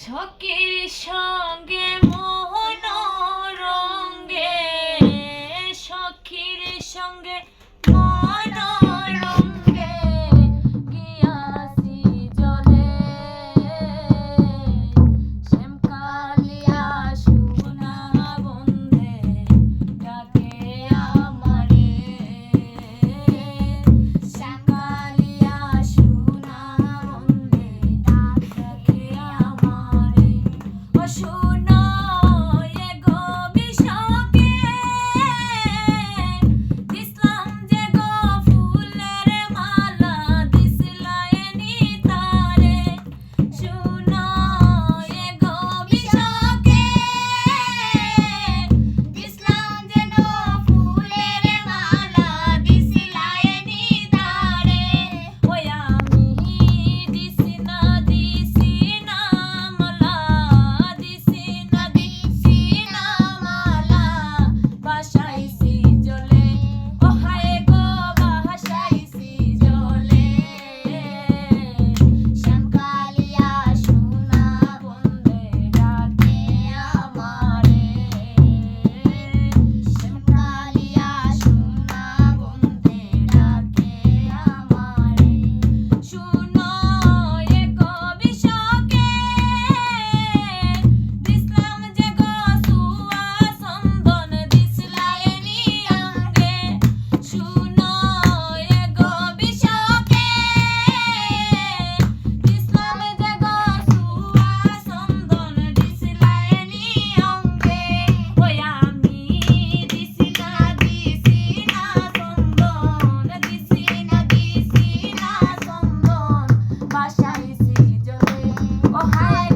সখীর সঙ্গে মনোরঙ্গে, সখীর সঙ্গে মনোরঙ্গে গিয়াছি জলে, শ্যামকালিয়া সোনা বন্ধে ডাকে আমারে, শ্যামকালিয়া সোনা বন্ধে ডাকে আমারে। ও শোনো এ গো বিশকে, দিসলাম যে গো ফুলের মালা, দিসলাই নিতারে। শোনো এ গো বিশকে, দিসলাম যে গো ফুলের মালা, দিসলাই নিতারে। ওই আমি দিছি না মালা, দিছি না মালা, বাসাইছি জলে। ও হায় গো বাসাইছি জলে, শ্যামকালিয়া সোনা বন্ধে ডাকে আমারে, শ্যামকালিয়া সোনা বন্ধে ডাকে আমারে। শুনো এ গো বিশকে, দিসলাম যে গো সুয়া চন্দন, দিসলাই অঙ্গে। শুনো এ গো বিশকে, দিসলাম যে গো সুয়া চন্দন, দিসলাই অঙ্গে। ওই আমি দিছি না চন্দন, দিছি না চন্দন, বাসাইছি জলে। ও হায়